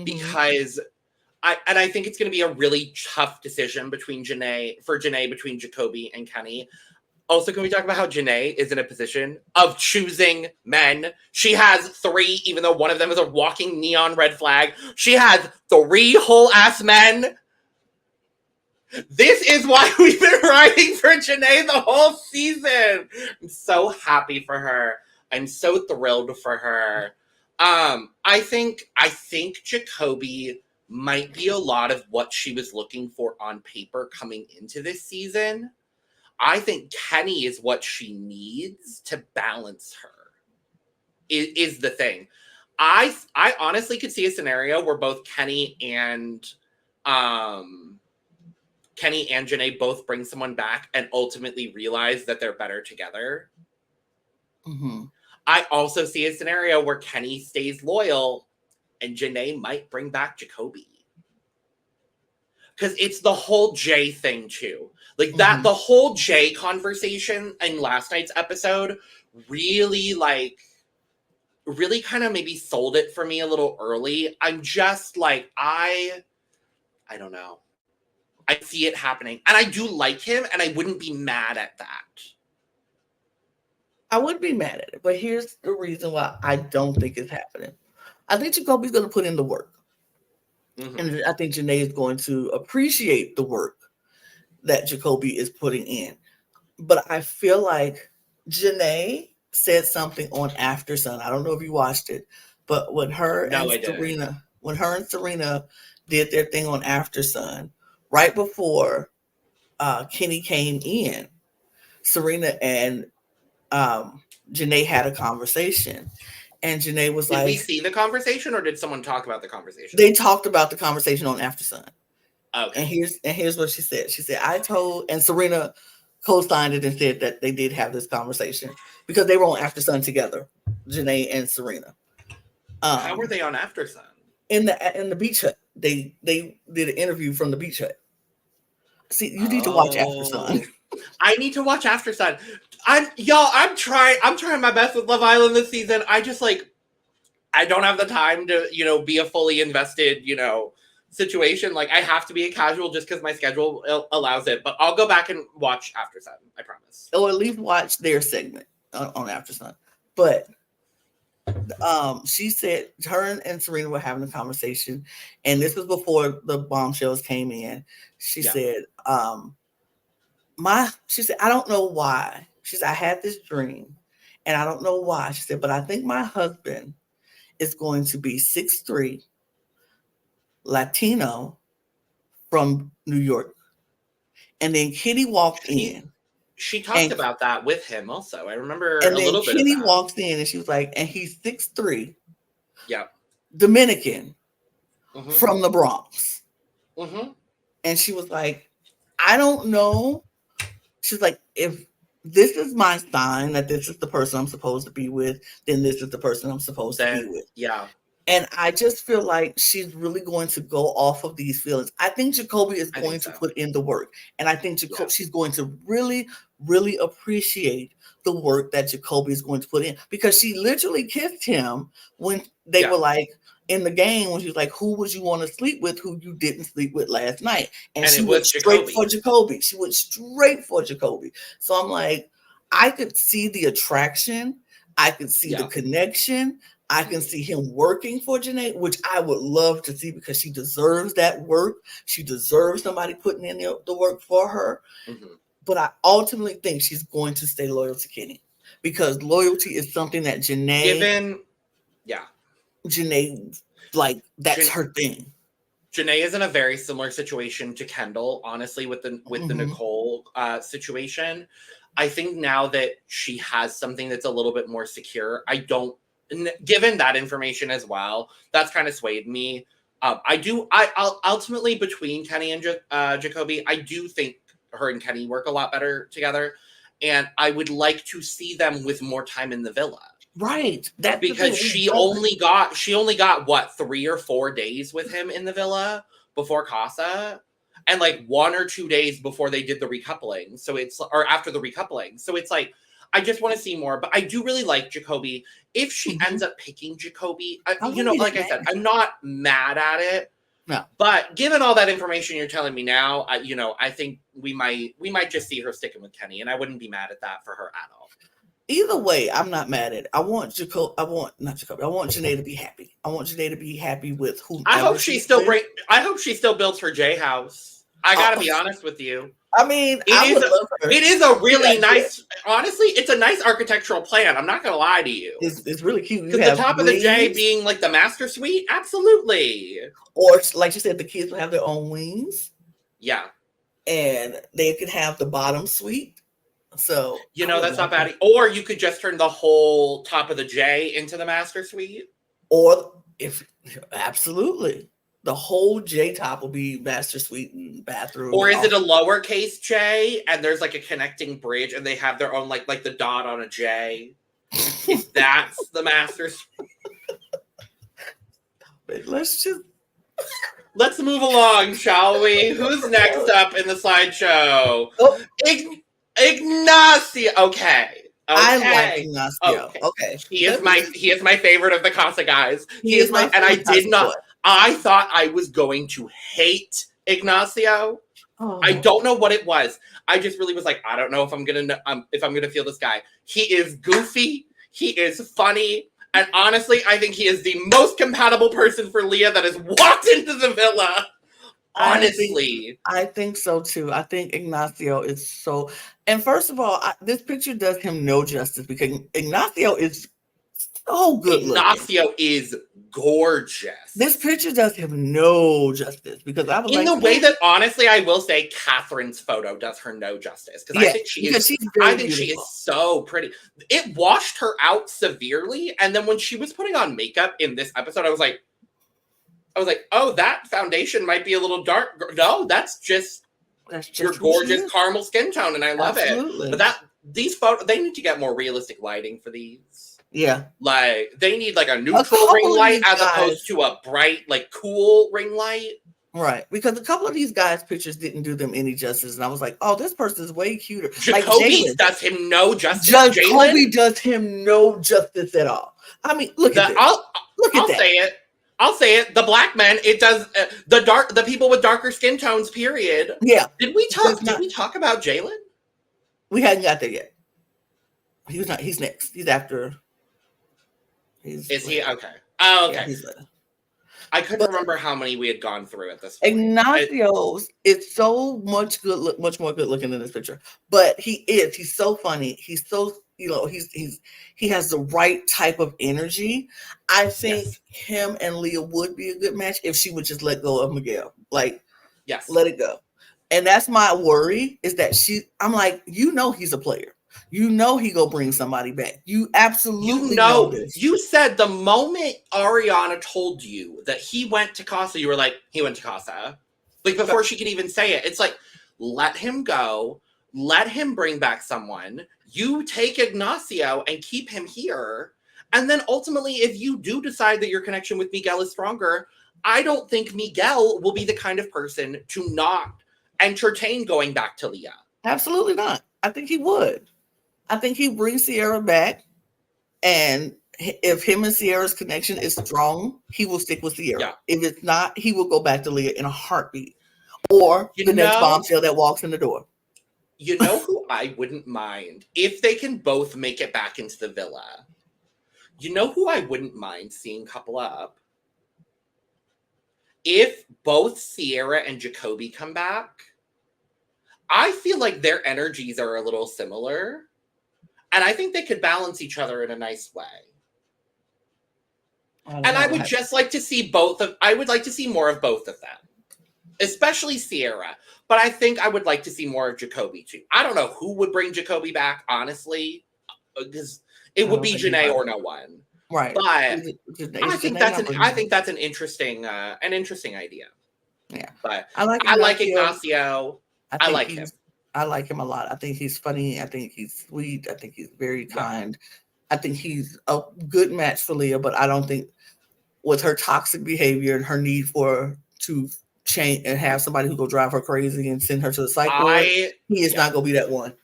because I think it's gonna be a really tough decision between between Jacoby and Kenny. Also, can we talk about how Janae is in a position of choosing men? She has 3, even though one of them is a walking neon red flag. She has 3 whole ass men. This is why we've been writing for Janae the whole season. I'm so happy for her. I'm so thrilled for her. I think Jacoby might be a lot of what she was looking for on paper coming into this season. I think Kenny is what she needs to balance her. Is the thing. I honestly could see a scenario where both Kenny and Janae both bring someone back and ultimately realize that they're better together. Mm-hmm. I also see a scenario where Kenny stays loyal and Janae might bring back Jacoby. Because it's the whole Jay thing too. Like that, the whole Jay conversation in last night's episode really kind of maybe sold it for me a little early. I'm just like, I don't know. I see it happening. And I do like him, and I wouldn't be mad at that. I wouldn't be mad at it, but here's the reason why I don't think it's happening. I think Jacoby's going to put in the work. And I think Janae is going to appreciate the work that Jacoby is putting in. But I feel like Janae said something on After Sun. I don't know if you watched it, but when her and Serena did their thing on After Sun, right before Kenny came in, Serena and Janae had a conversation. And Janae was did we see the conversation, or did someone talk about the conversation? They talked about the conversation on After Sun. Okay. And here's what she said. She said, and Serena co-signed it and said that they did have this conversation because they were on After Sun together, Janae and Serena. How were they on After Sun? In the beach hut. They did an interview from the beach hut. See, you need to watch After Sun. I need to watch After Sun. I'm trying my best with Love Island this season. I just I don't have the time to, be a fully invested, situation. Like, I have to be a casual just because my schedule allows it. But I'll go back and watch After Sun. I promise. Or at least watch their segment on After Sun. But she said her and Serena were having a conversation, and this was before the bombshells came in. She said, I don't know why. She said, I had this dream, and I don't know why. She said, but I think my husband is going to be 6'3", Latino from New York. And then Kitty walked in. She talked about that with him also. I remember a little bit of that. Kitty walks in, and she was like, and he's 6'3". Yeah. Dominican from the Bronx. And she was like, I don't know. She's like, if this is my sign that this is the person I'm supposed to be with, then this is the person I'm supposed to be with. Yeah. And I just feel like she's really going to go off of these feelings. I think Jacoby is going to put in the work. And I think she's going to really, really appreciate the work that Jacoby is going to put in. Because she literally kissed him when they were like in the game when she was like, who would you want to sleep with who you didn't sleep with last night? And she it went was straight Jacoby. for Jacoby. She went straight for Jacoby. So I'm like, I could see the attraction. I could see the connection. I can see him working for Janae, which I would love to see because she deserves that work. She deserves somebody putting in the work for her. Mm-hmm. But I ultimately think she's going to stay loyal to Kenny because loyalty is something that Janae, like, that's her thing. Janae is in a very similar situation to Kendall, honestly, with the Nicole situation. I think now that she has something that's a little bit more secure, given that information as well, that's kind of swayed me. I'll ultimately, between Kenny and Jacoby, I do think her and Kenny work a lot better together, and I would like to see them with more time in the villa. Right. That's because she only got what, 3 or 4 days with him in the villa before CASA, and like 1 or 2 days before they did the recoupling. So or after the recoupling. So it's like, I just want to see more. But I do really like Jacoby. If she ends up picking Jacoby, like I said, I'm not mad at it. No. But given all that information you're telling me now, I think we might just see her sticking with Kenny, and I wouldn't be mad at that for her at all. Either way, I'm not mad at it. I want Janae to be happy. I want Janae to be happy with whomever. I hope she still builds her J house. I gotta be honest with you. I mean, it is a really nice. Honestly, it's a nice architectural plan. I'm not gonna lie to you. It's really cute. Because the top of the J being like the master suite, absolutely. Or like you said, the kids will have their own wings. Yeah, and they could have the bottom suite. So that's not bad. Or you could just turn the whole top of the J into the master suite. Or absolutely. The whole J top will be master suite and bathroom. Or is it a lowercase J and there's like a connecting bridge and they have their own like the dot on a J? If that's the master suite. Let's move along, shall we? Who's next up in the slideshow? Oh. Ignacio. Okay. I like Ignacio. Okay. He is my favorite of the CASA guys. I thought I was going to hate Ignacio. Oh. I don't know what it was. I just really was like, I don't know if I'm gonna feel this guy. He is goofy. He is funny. And honestly, I think he is the most compatible person for Leah that has walked into the villa. Honestly. I think so too. I think Ignacio is so... And first of all, this picture does him no justice because Ignacio is so good looking. Ignacio is gorgeous. This picture does him no justice because I was in the way that, honestly, I will say Catherine's photo does her no justice because I think she is so pretty. It washed her out severely, and then when she was putting on makeup in this episode, I was like, oh, that foundation might be a little dark. No, that's just your gorgeous caramel skin tone, and I love it. But these photos, they need to get more realistic lighting for these. Yeah. Like, they need like a neutral ring light as opposed to a bright, like, cool ring light. Right. Because a couple of these guys' pictures didn't do them any justice. And I was like, oh, this person is way cuter. Jacoby does him no justice. Jacoby does him no justice at all. I mean, look at that. I'll say it. The black men, it does the people with darker skin tones, period. Yeah. Did we talk about Jalen? We hadn't got there yet. He's next. He's after. Is he? Okay. Oh, okay. Yeah, I couldn't remember how many we had gone through at this point. Ignacio's is so much much more good looking than this picture. But he's so funny. He's so, he has the right type of energy. I think him and Leah would be a good match if she would just let go of Miguel. Like, let it go. And that's my worry is that I'm like, he's a player. He go bring somebody back. You absolutely know this. You said the moment Ariana told you that he went to CASA, you were like, he went to CASA. Like, before she could even say it. It's like, let him go. Let him bring back someone. You take Ignacio and keep him here. And then ultimately, if you do decide that your connection with Miguel is stronger, I don't think Miguel will be the kind of person to not entertain going back to Leah. Absolutely not. I think he would. I think he brings Sierra back and if him and Sierra's connection is strong, he will stick with Sierra. Yeah. If it's not, he will go back to Leah in a heartbeat. Or You the next know- bombshell that walks in the door. You know who I wouldn't mind if they can both make it back into the villa? You know who I wouldn't mind seeing couple up? If both Sierra and Jacoby come back, I feel like their energies are a little similar. And I think they could balance each other in a nice way. I would just like to see I would like to see more of both of them. Especially Sierra. But I think I would like to see more of Jacoby too. I don't know who would bring Jacoby back, honestly. Because it would be Janae or no one. Right. But I think that's an interesting idea. Yeah. But I like Ignacio. I like him. I like him a lot. I think he's funny. I think he's sweet. I think he's very kind. I think he's a good match for Leah, but I don't think with her toxic behavior and her need to change and have somebody who go drive her crazy and send her to the psych ward, he is not going to be that one.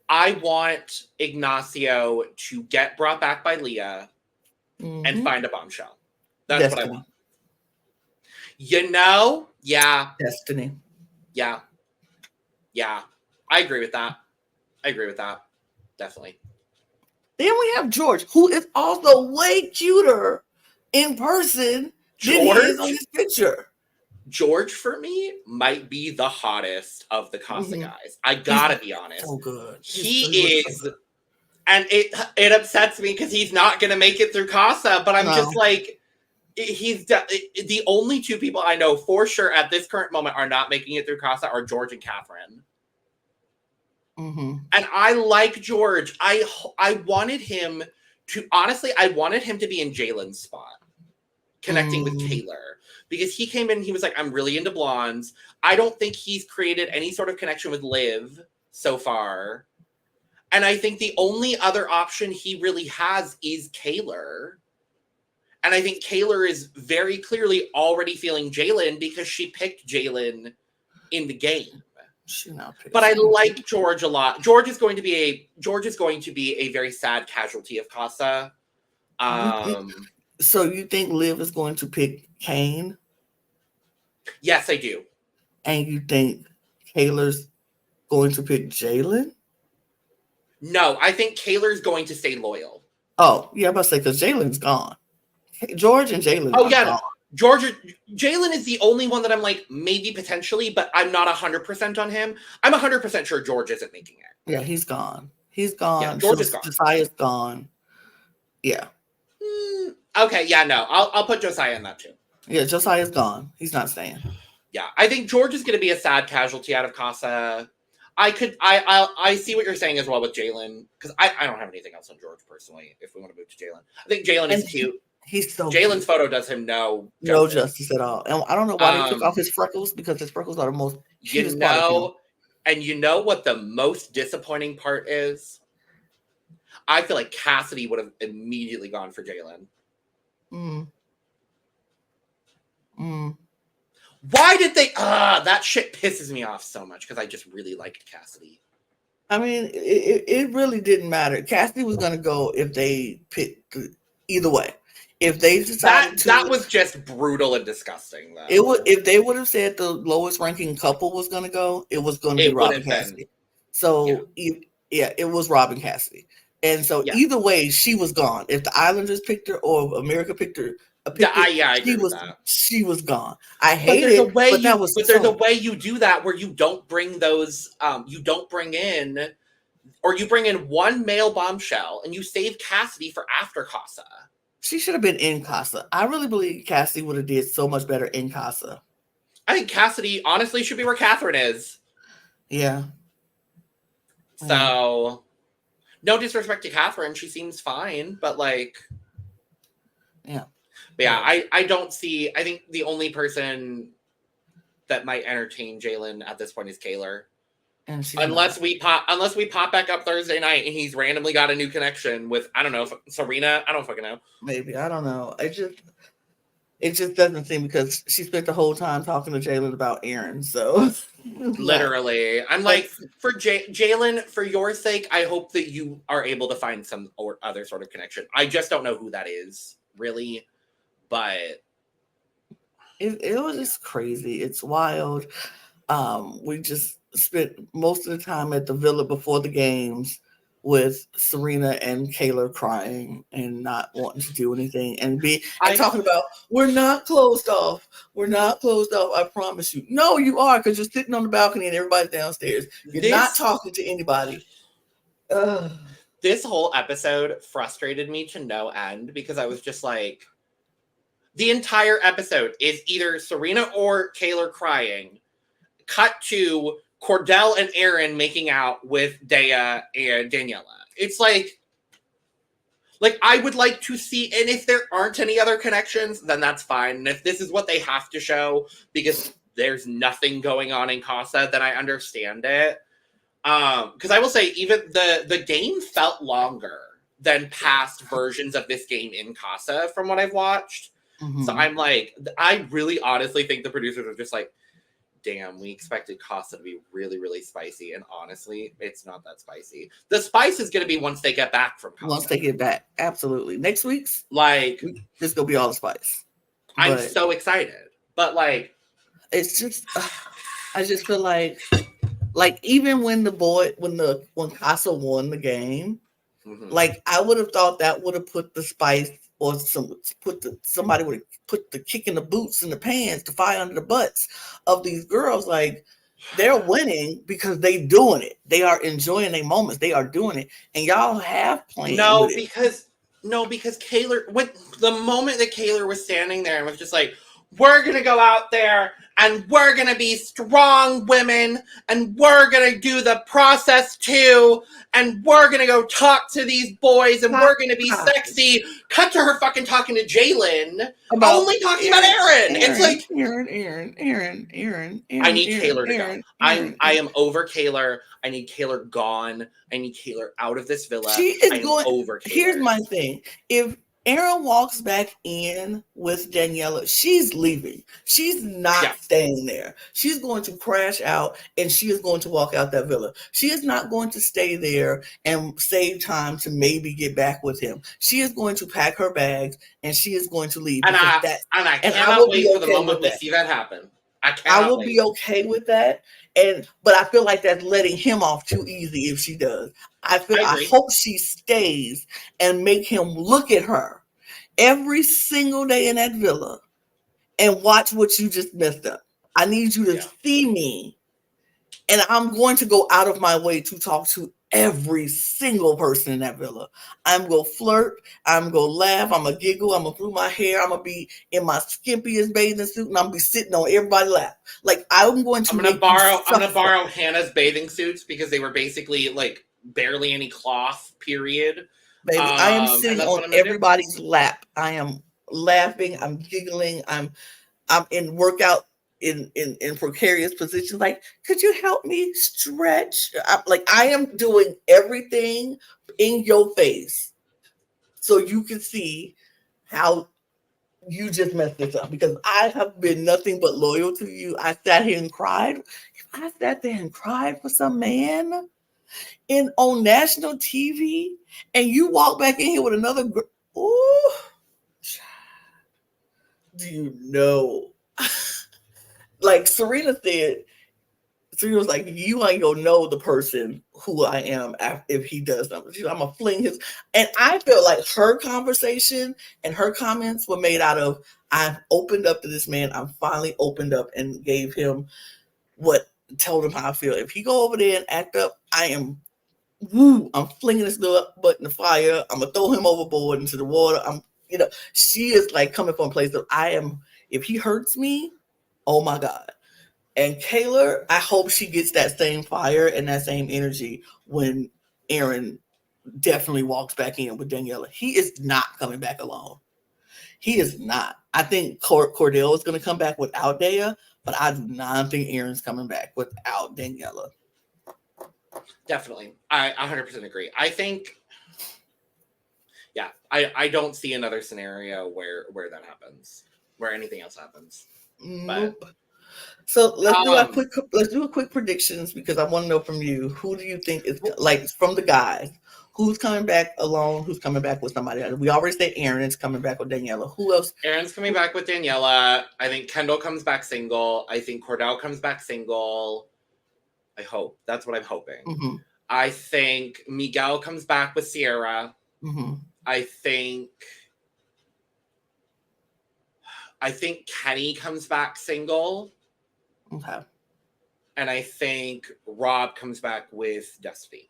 I want Ignacio to get brought back by Leah and find a bombshell. That's what I want. Yeah. Destiny. Yeah. I agree with that. Definitely. Then we have George, who is also way cuter in person than he is on his picture. George, for me, might be the hottest of the CASA guys. I gotta be honest. So good. He is, and it upsets me because he's not gonna make it through CASA, but I'm just like, he's the only two people I know for sure at this current moment are not making it through CASA are George and Catherine. And I like George. I wanted him to, honestly, I wanted him to be in Jalen's spot, connecting with Taylor, because he came in and he was like, I'm really into blondes. I don't think he's created any sort of connection with Liv so far. And I think the only other option he really has is Kaylor. And I think Kaylor is very clearly already feeling Jalen because she picked Jalen in the game. But I like George a lot. George is going to be a very sad casualty of CASA. So you think Liv is going to pick Kane? Yes, I do. And you think Kaylor's going to pick Jalen? No, I think Kaylor's going to stay loyal. Oh, yeah, I'm about to say, because Jalen's gone. George and Jalen. Oh, yeah. Jalen is the only one that I'm like, maybe potentially, but I'm not 100% on him. I'm 100% sure George isn't making it. Yeah, he's gone. He's gone. Yeah, George is gone. Josiah's gone. Yeah. Okay, yeah, no. I'll put Josiah in that too. Yeah, Josiah's gone. He's not staying. Yeah, I think George is going to be a sad casualty out of CASA. I see what you're saying as well with Jalen, because I don't have anything else on George personally, if we want to move to Jalen. I think Jalen is cute. He's so Jalen's photo does him no justice at all. And I don't know why he took off his freckles, because his freckles are the most cutest part of him. And you know what the most disappointing part is? I feel like Cassidy would have immediately gone for Jalen. Why did they? That shit pisses me off so much because I just really liked Cassidy. I mean, it really didn't matter. Cassidy was going to go if they picked either way. If they decided that was just brutal and disgusting. Though. It would, if they would have said the lowest ranking couple was going to go, it was going to be Robin Cassidy. So it was Robin Cassidy, and so either way, she was gone. If the Islanders picked her or America picked her, I agree with that. She was gone. I hate it, but that was. But there's a way you do that where you don't bring those. You don't bring in, or you bring in one male bombshell and you save Cassidy for after CASA. She should have been in CASA. I really believe Cassidy would have did so much better in CASA. I think Cassidy honestly should be where Catherine is. Yeah. So, no disrespect to Catherine, she seems fine, but like, yeah. But yeah, I don't see. I think the only person that might entertain Jalen at this point is Kaylor. Unless we pop back up Thursday night and he's randomly got a new connection with, I don't know, Serena. I don't fucking know. Maybe. I don't know. It just doesn't seem because she spent the whole time talking to Jalen about Aaron. So literally, I'm like, for Jalen, for your sake, I hope that you are able to find some or other sort of connection. I just don't know who that is, really, but it was just crazy. It's wild. We just spent most of the time at the villa before the games with Serena and Kayla crying and not wanting to do anything and talking about we're not closed off. We're not closed off. I promise you. No, you are because you're sitting on the balcony and everybody's downstairs. You're not talking to anybody. This whole episode frustrated me to no end because I was just like, the entire episode is either Serena or Kayla crying. Cut to Cordell and Aaron making out with Dea and Daniela. It's like I would like to see, and if there aren't any other connections, then that's fine. And if this is what they have to show because there's nothing going on in CASA, then I understand it. Because I will say, even the game felt longer than past versions of this game in CASA from what I've watched. Mm-hmm. So I'm like, I really honestly think the producers are just like, damn, we expected CASA to be really, really spicy. And honestly, it's not that spicy. The spice is going to be once they get back from CASA. Once they get back. Absolutely. Next week's, like, this going to be all the spice. I'm so excited. But, like, it's just, I just feel like even when when CASA won the game, mm-hmm. like, I would have thought that would have put the spice or somebody would have put the kick in the boots and the pants, the fire under the butts of these girls. Like, they're winning because they doing it. They are enjoying their moments. They are doing it. And y'all have planned. No, because Kaylor, when the moment that Kaylor was standing there and was just like, we're going to go out there and we're going to be strong women and we're going to do the process too. And we're going to go talk to these boys and we're going to be sexy. Cut to her fucking talking to Jalen. Only talking about Aaron. It's like, Aaron. I need Kaylor to go. I am over Kaylor. I need Kaylor gone. I need Kaylor out of this villa. She is going over Kaylor. Here's my thing. If Aaron walks back in with Daniela, she's leaving. She's not staying there. She's going to crash out and she is going to walk out that villa. She is not going to stay there and save time to maybe get back with him. She is going to pack her bags and she is going to leave. And I cannot wait for the moment we see that happen. I will be okay with that. But I feel like that's letting him off too easy if she does. I hope she stays and make him look at her every single day in that villa and watch what you just messed up. I need you to see me. And I'm going to go out of my way to talk to every single person in that villa. I'm going to flirt. I'm going to laugh. I'm going to giggle. I'm going to do my hair. I'm going to be in my skimpiest bathing suit and I'm going to be sitting on everybody's lap. Like, I'm going to borrow Hannah's bathing suits because they were basically like barely any cloth, period. Baby, I am sitting on everybody's lap. I am laughing. I'm giggling. I'm in workout in precarious positions. Like, could you help me stretch? I am doing everything in your face so you can see how you just messed this up, because I have been nothing but loyal to you. I sat here and cried. If I sat there and cried for some man on national TV and you walk back in here with another girl, ooh, do you know? Like Serena said, Serena was like, you ain't gonna know the person who I am if he does something. I'm gonna fling his. And I feel like her conversation and her comments were made out of, I've opened up to this man. I'm finally opened up and gave him told him how I feel. If he go over there and act up, I'm flinging this little butt in the fire. I'm gonna throw him overboard into the water. She is like coming from a place of if he hurts me, oh my God. And Kaylor, I hope she gets that same fire and that same energy when Aaron definitely walks back in with Daniela. He is not coming back alone. He is not. I think Cordell is going to come back without Dea, but I do not think Aaron's coming back without Daniela. Definitely. I 100% agree. I think, I don't see another scenario where that happens. where anything else happens. Nope. So let's do a quick predictions because I want to know from you, who do you think is, like, from the guys, who's coming back alone, who's coming back with somebody else? We already said Aaron is coming back with Daniela. Who else? Aaron's coming back with Daniela. I think Kendall comes back single. I think Cordell comes back single. I hope. That's what I'm hoping. Mm-hmm. I think Miguel comes back with Sierra. Mm-hmm. I think Kenny comes back single. Okay. And I think Rob comes back with Destiny.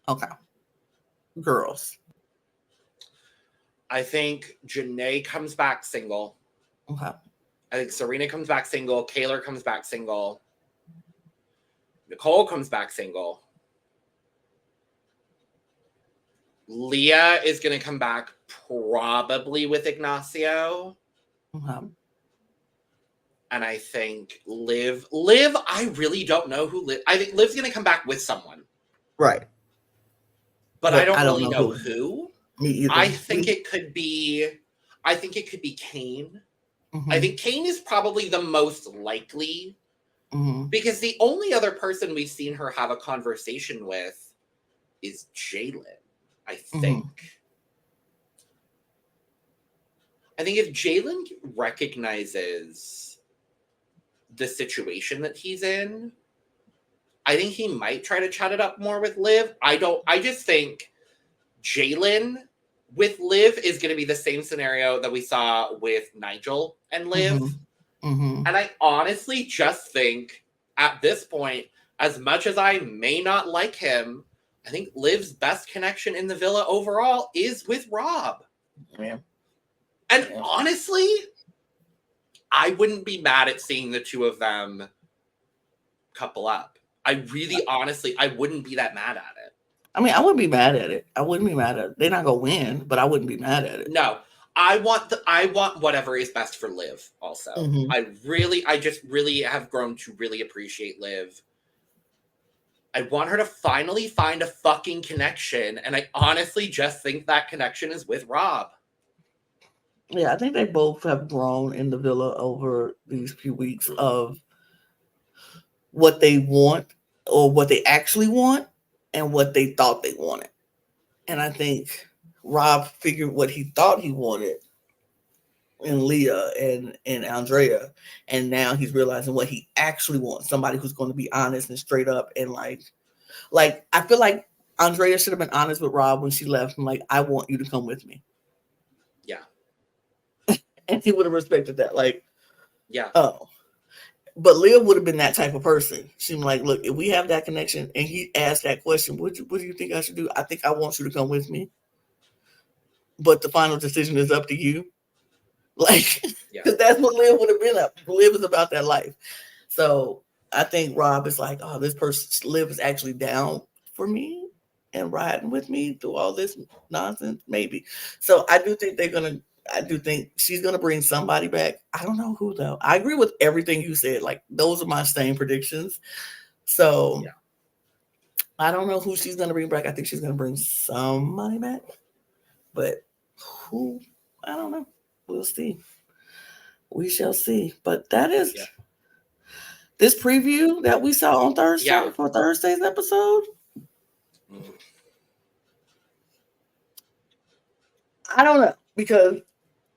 Okay. Girls. I think Janae comes back single. Okay. I think Serena comes back single. Kaylor comes back single. Nicole comes back single. Leah is going to come back probably with Ignacio. Okay. And I think Liv, I really don't know who Liv. I think Liv's going to come back with someone. Right. But I don't really know who. Me either. I think it could be Kane. Mm-hmm. I think Kane is probably the most likely. Mm-hmm. Because the only other person we've seen her have a conversation with is Jalen, I think. Mm-hmm. I think if Jalen recognizes the situation that he's in, I think he might try to chat it up more with Liv. I just think Jalen with Liv is going to be the same scenario that we saw with Nigel and Liv. Mm-hmm. Mm-hmm. And I honestly just think at this point, as much as I may not like him, I think Liv's best connection in the villa overall is with Rob. Yeah. And honestly, I wouldn't be mad at seeing the two of them couple up. I really, honestly, I wouldn't be that mad at it. I mean, I wouldn't be mad at it. They're not gonna win, but I wouldn't be mad at it. No, I want whatever is best for Liv. Also, Mm-hmm. I just really have grown to really appreciate Liv. I want her to finally find a fucking connection, and I honestly just think that connection is with Rob. Yeah, I think they both have grown in the villa over these few weeks of what they want or what they actually want and what they thought they wanted. And I think Rob figured what he thought he wanted in Leah and Andrea. And now he's realizing what he actually wants. Somebody who's going to be honest and straight up. And like I feel like Andrea should have been honest with Rob when she left. I'm like, I want you to come with me. Yeah. And he would have respected that. Like, yeah. Oh. But Leah would have been that type of person. She's like, look, if we have that connection and he asked that question, what do you think I should do? I think I want you to come with me. But the final decision is up to you. Like, because that's what Liv would have been up. Liv is about that life. So I think Rob is like, oh, this person, Liv is actually down for me and riding with me through all this nonsense, maybe. So I do think she's going to bring somebody back. I don't know who, though. I agree with everything you said. Like, those are my same predictions. So I don't know who she's going to bring back. I think she's going to bring somebody back. But who? I don't know. We'll see. We shall see. But that is this preview that we saw on Thursday for Thursday's episode. I don't know, because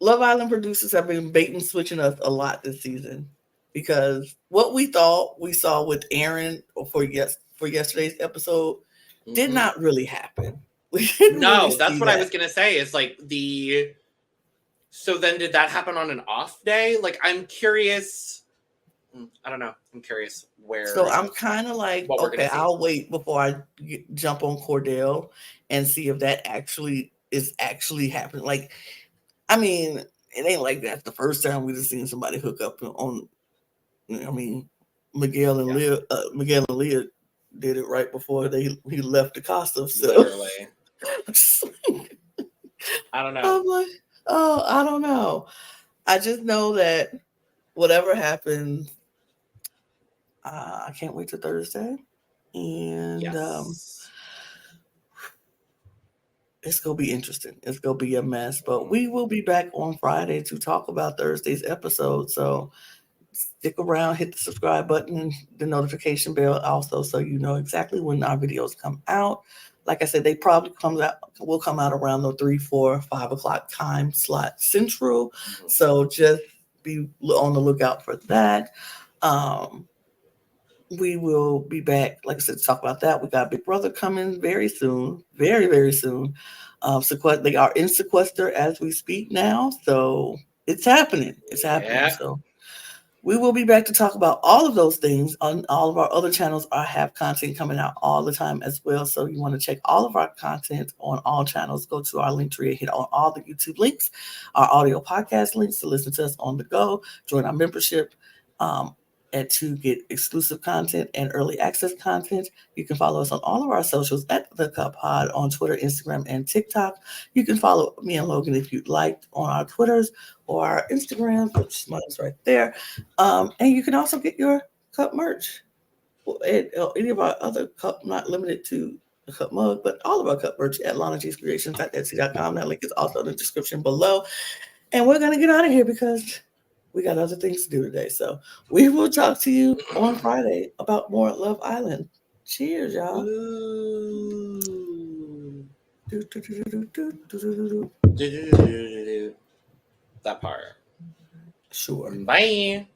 Love Island producers have been bait and switching us a lot this season, because what we thought we saw with Aaron for yesterday's episode did not really happen. No, that's what I was gonna say. Is like so then did that happen on an off day? Like, I'm curious. I don't know. I'm curious where. So I'm kind of like, okay, I'll wait before I jump on Cordell and see if that is actually happening. Like, I mean, it ain't like that's the first time we've seen somebody hook up on. I mean, Miguel and Leah did it right before he left the CASA. So. Literally. I don't know. I'm like, oh, I don't know. I just know that whatever happens, I can't wait till Thursday. And It's gonna be interesting. It's gonna be a mess, but we will be back on Friday to talk about Thursday's episode. So stick around, hit the subscribe button and the notification bell also, so you know exactly when our videos come out. Like I said, they probably will come out around the 3, 4, 5 o'clock time slot central. So just be on the lookout for that. Um, we will be back, like I said, to talk about that. We got Big Brother coming very soon, very, very soon. They are in sequester as we speak now, so it's happening. It's happening. Yeah. So we will be back to talk about all of those things on all of our other channels. I have content coming out all the time as well. So you want to check all of our content on all channels. Go to our link tree, hit on all the YouTube links, our audio podcast links to listen to us on the go, join our membership, and to get exclusive content and early access content. You can follow us on all of our socials at The Cup Pod on Twitter, Instagram, and TikTok. You can follow me and Logan if you'd like on our Twitters or our Instagrams, which mine's right there. And you can also get your cup merch. And any of our other cup, not limited to the cup mug, but all of our cup merch at LanaGsCreations.etsy.com. That link is also in the description below. And we're going to get out of here because we got other things to do today. So we will talk to you on Friday about more Love Island. Cheers, y'all. Ooh. Do, do, do, do, do, do, do, do. Do-do-do-do-do-do. That part. Sure. Bye.